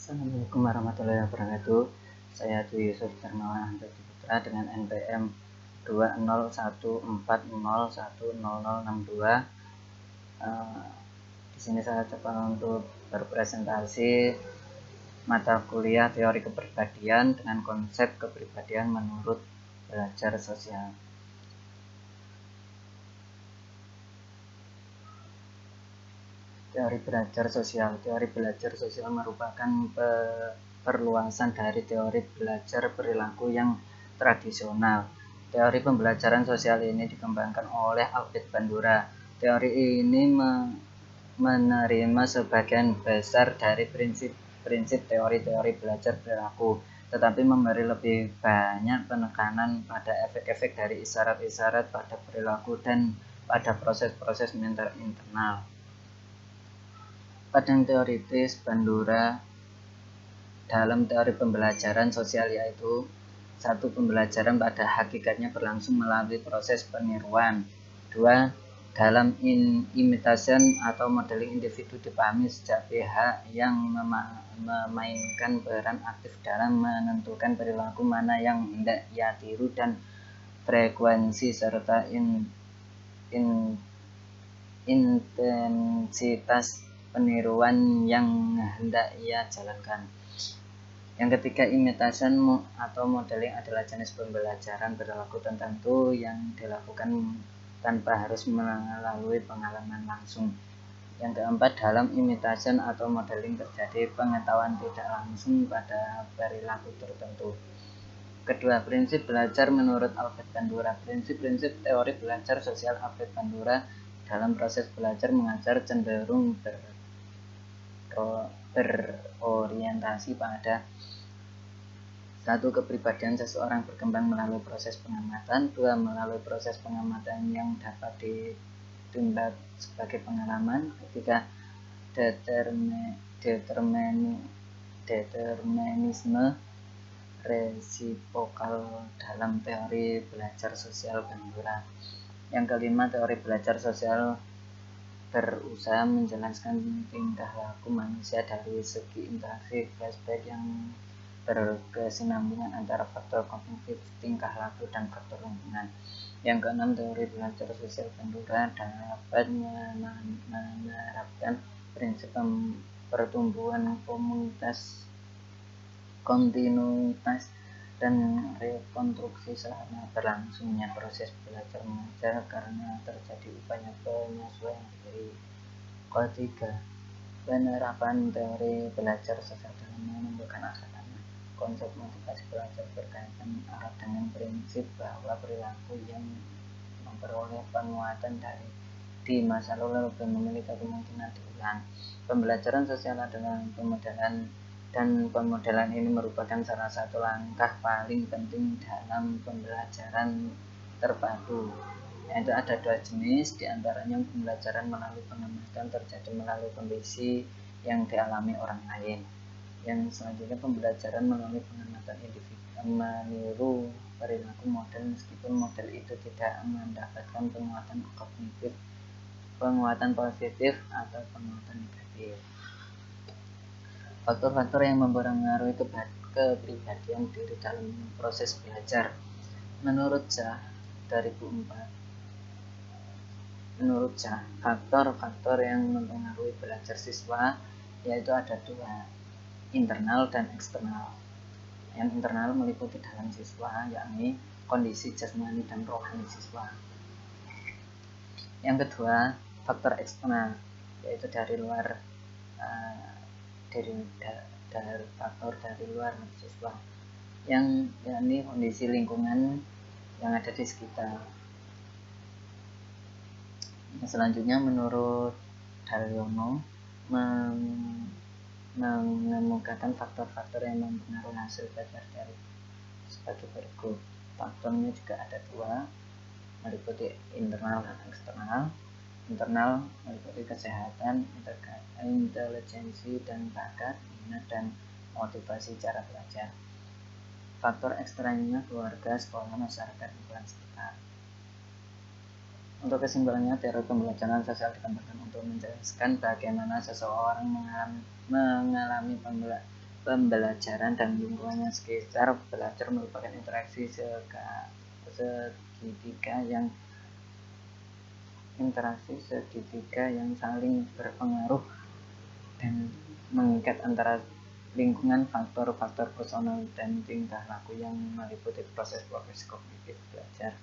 Assalamualaikum warahmatullahi wabarakatuh. Saya Dwi Yusuf Darmawan Putra dengan NPM 2014101062. Di sini saya coba untuk berpresentasi mata kuliah teori kepribadian dengan konsep kepribadian menurut belajar sosial. Teori belajar sosial merupakan perluasan dari teori belajar perilaku yang tradisional. Teori pembelajaran sosial ini dikembangkan oleh Albert Bandura. Teori ini menerima sebagian besar dari prinsip teori-teori belajar perilaku, tetapi memberi lebih banyak penekanan pada efek-efek dari isyarat-isyarat pada perilaku dan pada proses-proses internal. Pada teoritis Bandura dalam teori pembelajaran sosial yaitu satu, pembelajaran pada hakikatnya berlangsung melalui proses peniruan. Dua, dalam imitation atau modeling individu dipahami sejak pihak yang memainkan peran aktif dalam menentukan perilaku mana yang hendak ia tiru dan frekuensi serta intensitas peniruan yang hendak ia jalankan. Yang ketiga, imitation atau modeling adalah jenis pembelajaran perilaku tertentu yang dilakukan tanpa harus melalui pengalaman langsung. Yang keempat, dalam imitation atau modeling terjadi pengetahuan tidak langsung pada perilaku tertentu. Kedua, prinsip belajar menurut Albert Bandura. Prinsip-prinsip teori belajar sosial Albert Bandura dalam proses belajar mengajar cenderung berorientasi pada satu, kepribadian seseorang berkembang melalui proses pengamatan. Dua, melalui proses pengamatan yang dapat ditindak sebagai pengalaman. Ketiga, determinisme resipokal dalam teori belajar sosial Bandura. Yang kelima, teori belajar sosial berusaha menjelaskan tingkah laku manusia dari segi interaksi flashback yang berkesinambungan antara faktor kognitif, tingkah laku, dan faktor lingkungan. Yang keenam, teori belajar sosial Bandura dapat menerapkan prinsip pertumbuhan komunitas, kontinuitas, dan rekonstruksi selama berlangsungnya proses belajar mengajar karena terjadi upaya penyesuaian diri. Ketiga, penerapan teori belajar sosial dalam menimbulkan akademik. Konsep motivasi belajar berkaitan erat dengan prinsip bahwa perilaku yang memperoleh penguatan di masa lalu lebih memiliki kemungkinan diulang. Pembelajaran sosial adalah pemodelan, dan pemodelan ini merupakan salah satu langkah paling penting dalam pembelajaran terpadu, yaitu ada dua jenis, diantaranya pembelajaran melalui pengamatan terjadi melalui kondisi yang dialami orang lain. Yang selanjutnya, pembelajaran melalui pengamatan individu meniru perilaku model meskipun model itu tidak mendapatkan penguatan kognitif, penguatan positif atau penguatan negatif. Faktor-faktor yang mempengaruhi kepribadian diri dalam proses belajar. Menurut Zah 2004, faktor-faktor yang mempengaruhi belajar siswa yaitu ada dua, internal dan eksternal. Yang internal meliputi dalam siswa, yakni kondisi jasmani dan rohani siswa. Yang kedua, faktor eksternal, yaitu dari luar, faktor dari luar siswa, yang yakni kondisi lingkungan yang ada di sekitar. Selanjutnya, menurut Daryono mengemukakan faktor-faktor yang mempengaruhi hasil belajar dari sebagai berikut. Faktornya juga ada dua, meliputi internal dan eksternal. Internal meliputi kesehatan, intelijensi dan bakat, minat dan motivasi cara belajar. Faktor eksternalnya keluarga, sekolah, masyarakat, lingkungan sekitar. Untuk kesimpulannya, teori pembelajaran sosial dikembangkan untuk menjelaskan bagaimana seseorang mengalami pembelajaran dan lingkungannya sekitar. Belajar merupakan interaksi segitiga yang saling berpengaruh dan mengikat antara lingkungan, faktor-faktor personal, dan tingkah laku yang meliputi proses kognitif belajar.